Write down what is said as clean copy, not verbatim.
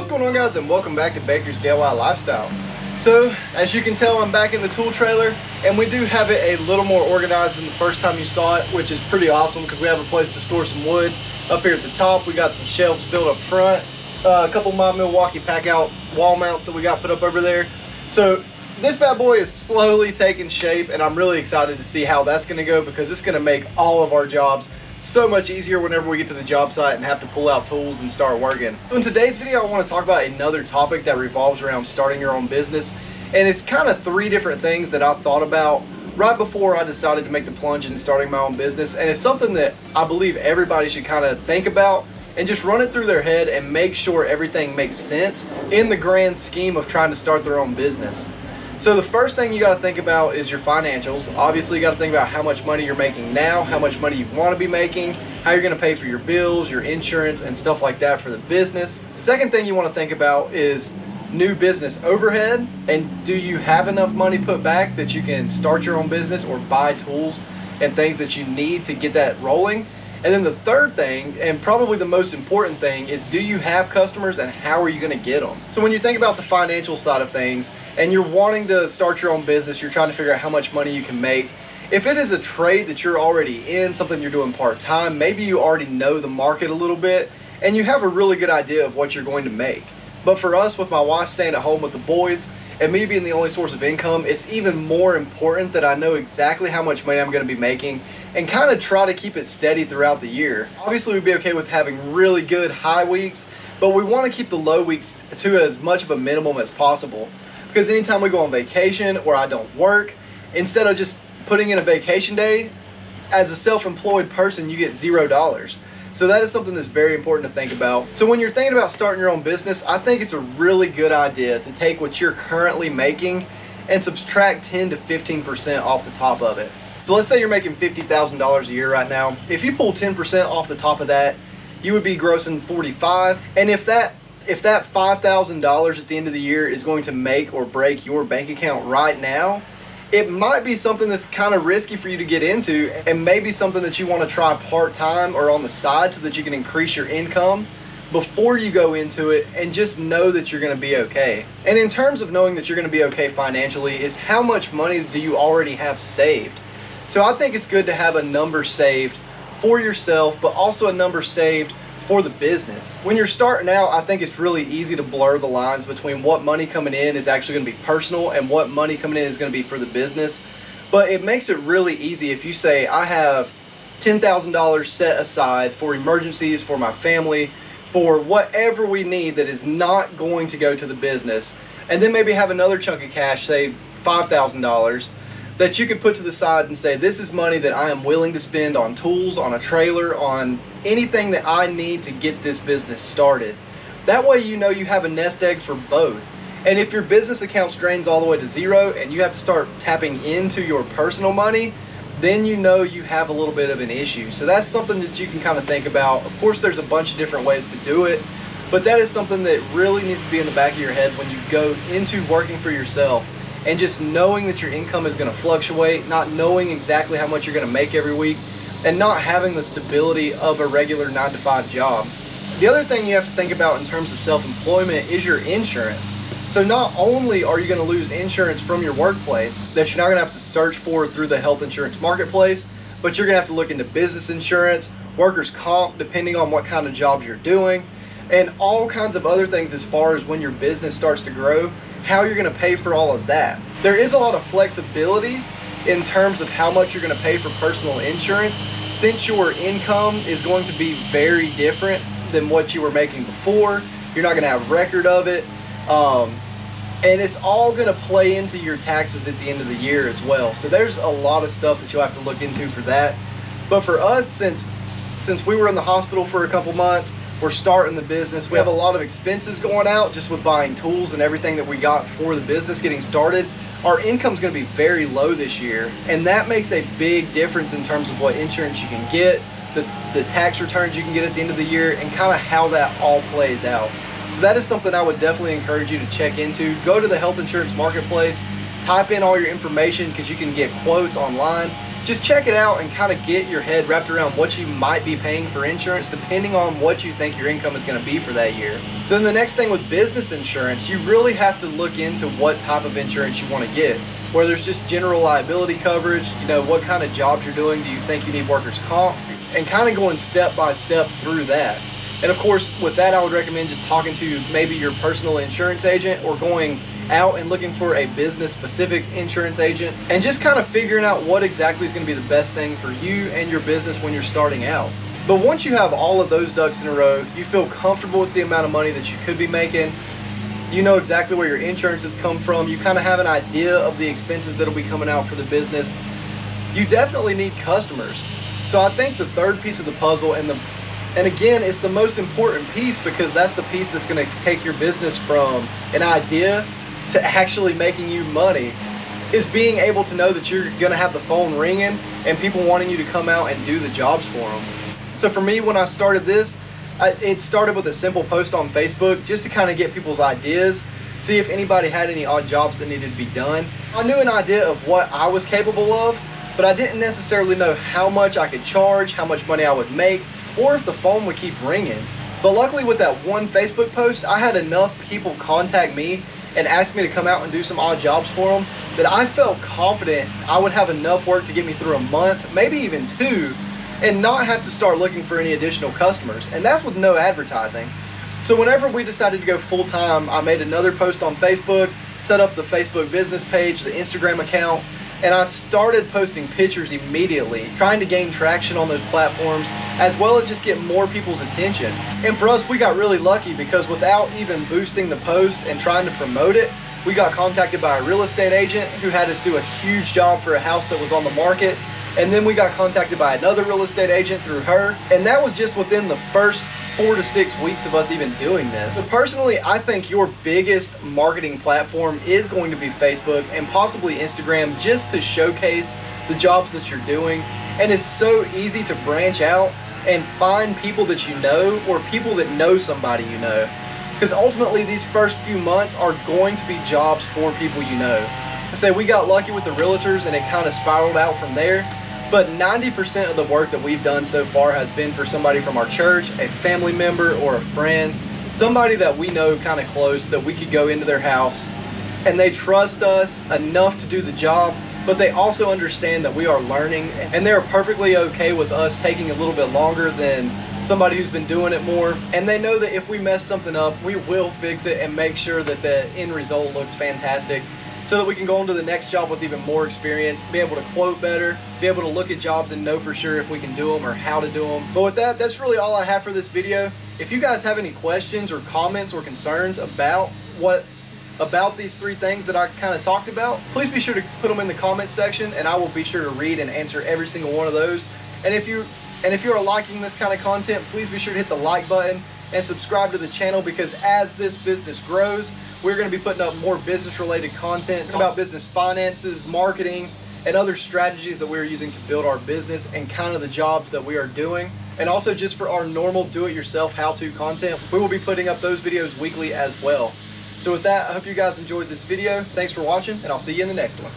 going on, guys, and welcome back to Baker's DIY Lifestyle. So as you can tell, I'm back in the tool trailer, and we do have it a little more organized than the first time you saw it, which is pretty awesome because we have a place to store some wood up here at the top. We got some shelves built up front, a couple of my Milwaukee pack out wall mounts that we got put up over there. So this bad boy is slowly taking shape, and I'm really excited to see how that's going to go because it's going to make all of our jobs so much easier whenever we get to the job site and have to pull out tools and start working. So in today's video, I want to talk about another topic that revolves around starting your own business, and it's kind of three different things that I thought about right before I decided to make the plunge into starting my own business. And it's something that I believe everybody should kind of think about and just run it through their head and make sure everything makes sense in the grand scheme of trying to start their own business. So the first thing you got to think about is your financials. Obviously, you got to think about how much money you're making now, how much money you want to be making, how you're going to pay for your bills, your insurance, and stuff like that for the business. Second thing you want to think about is new business overhead, and do you have enough money put back that you can start your own business or buy tools and things that you need to get that rolling. And then the third thing, and probably the most important thing, is do you have customers and how are you going to get them? So when you think about the financial side of things and you're wanting to start your own business, you're trying to figure out how much money you can make. If it is a trade that you're already in, something you're doing part-time, maybe you already know the market a little bit and you have a really good idea of what you're going to make. But for us, with my wife staying at home with the boys and me being the only source of income, it's even more important that I know exactly how much money I'm going to be making and kind of try to keep it steady throughout the year. Obviously, we'd be okay with having really good high weeks, but we want to keep the low weeks to as much of a minimum as possible. Because anytime we go on vacation or I don't work, instead of just putting in a vacation day, as a self-employed person, you get $0. So that is something that's very important to think about. So when you're thinking about starting your own business, I think it's a really good idea to take what you're currently making and subtract 10 to 15% off the top of it. So let's say you're making $50,000 a year right now. If you pull 10% off the top of that, you would be grossing $45,000. And if that $5,000 at the end of the year is going to make or break your bank account right now, it might be something that's kind of risky for you to get into, and maybe something that you want to try part-time or on the side so that you can increase your income before you go into it, and just know that you're going to be okay. And in terms of knowing that you're going to be okay financially, is how much money do you already have saved? So I think it's good to have a number saved for yourself, but also a number saved for the business. When you're starting out, I think it's really easy to blur the lines between what money coming in is actually going to be personal and what money coming in is going to be for the business. But it makes it really easy if you say, I have $10,000 set aside for emergencies, for my family, for whatever we need that is not going to go to the business, and then maybe have another chunk of cash, say $5,000, that you could put to the side and say, this is money that I am willing to spend on tools, on a trailer, on anything that I need to get this business started. That way you know you have a nest egg for both. And if your business account drains all the way to zero and you have to start tapping into your personal money, then you know you have a little bit of an issue. So that's something that you can kind of think about. Of course, there's a bunch of different ways to do it, but that is something that really needs to be in the back of your head when you go into working for yourself. And just knowing that your income is going to fluctuate, not knowing exactly how much you're going to make every week, and not having the stability of a regular 9-to-5 job. The other thing you have to think about in terms of self-employment is your insurance. So not only are you going to lose insurance from your workplace that you're not going to have to search for through the health insurance marketplace, but you're going to have to look into business insurance, workers' comp, depending on what kind of jobs you're doing, and all kinds of other things as far as when your business starts to grow, how you're going to pay for all of that. There is a lot of flexibility in terms of how much you're going to pay for personal insurance, since your income is going to be very different than what you were making before. You're not going to have record of it, and it's all going to play into your taxes at the end of the year as well. So there's a lot of stuff that you'll have to look into for that. But for us, since we were in the hospital for a couple months, we're starting the business, we have a lot of expenses going out just with buying tools and everything that we got for the business getting started. Our income's going to be very low this year, and that makes a big difference in terms of what insurance you can get, the tax returns you can get at the end of the year, and kind of how that all plays out. So that is something I would definitely encourage you to check into. Go to the health insurance marketplace, type in all your information because you can get quotes online, just check it out and kind of get your head wrapped around what you might be paying for insurance depending on what you think your income is going to be for that year. So then the next thing with business insurance, you really have to look into what type of insurance you want to get. Where there's just general liability coverage, you know, what kind of jobs you're doing, do you think you need workers' comp, and kind of going step by step through that. And of course, with that, I would recommend just talking to maybe your personal insurance agent or going out and looking for a business specific insurance agent and just kind of figuring out what exactly is going to be the best thing for you and your business when you're starting out. But once you have all of those ducks in a row, you feel comfortable with the amount of money that you could be making, you know exactly where your insurances come from, you kind of have an idea of the expenses that'll be coming out for the business, you definitely need customers. So I think the third piece of the puzzle, and again, it's the most important piece because that's the piece that's going to take your business from an idea to actually making you money, is being able to know that you're going to have the phone ringing and people wanting you to come out and do the jobs for them. So for me, when I started this, it started with a simple post on Facebook just to kind of get people's ideas, see if anybody had any odd jobs that needed to be done. I knew an idea of what I was capable of, but I didn't necessarily know how much I could charge, how much money I would make, or if the phone would keep ringing. But luckily with that one Facebook post, I had enough people contact me and ask me to come out and do some odd jobs for them that I felt confident I would have enough work to get me through a month, maybe even 2, and not have to start looking for any additional customers. And that's with no advertising. So whenever we decided to go full time, I made another post on Facebook, set up the Facebook business page, the Instagram account, and I started posting pictures immediately, trying to gain traction on those platforms, as well as just get more people's attention. And for us, we got really lucky because without even boosting the post and trying to promote it, we got contacted by a real estate agent who had us do a huge job for a house that was on the market. And then we got contacted by another real estate agent through her. And that was just within the first 4 to 6 weeks of us even doing this. So personally, I think your biggest marketing platform is going to be Facebook and possibly Instagram, just to showcase the jobs that you're doing. And it's so easy to branch out and find people that you know or people that know somebody you know. Because ultimately these first few months are going to be jobs for people you know. I say we got lucky with the realtors and it kind of spiraled out from there. But 90% of the work that we've done so far has been for somebody from our church, a family member or a friend, somebody that we know kind of close that we could go into their house and they trust us enough to do the job, but they also understand that we are learning and they're perfectly okay with us taking a little bit longer than somebody who's been doing it more. And they know that if we mess something up, we will fix it and make sure that the end result looks fantastic, so that we can go on to the next job with even more experience, be able to quote better, be able to look at jobs and know for sure if we can do them or how to do them. But with that, that's really all I have for this video. If you guys have any questions or comments or concerns about these 3 things that I kind of talked about, please be sure to put them in the comments section and I will be sure to read and answer every single one of those. And if you are liking this kind of content, please be sure to hit the like button and subscribe to the channel, because as this business grows, we're going to be putting up more business related content about business finances, marketing, and other strategies that we're using to build our business and kind of the jobs that we are doing. And also just for our normal do-it-yourself how-to content, we will be putting up those videos weekly as well. So with that, I hope you guys enjoyed this video. Thanks for watching, and I'll see you in the next one.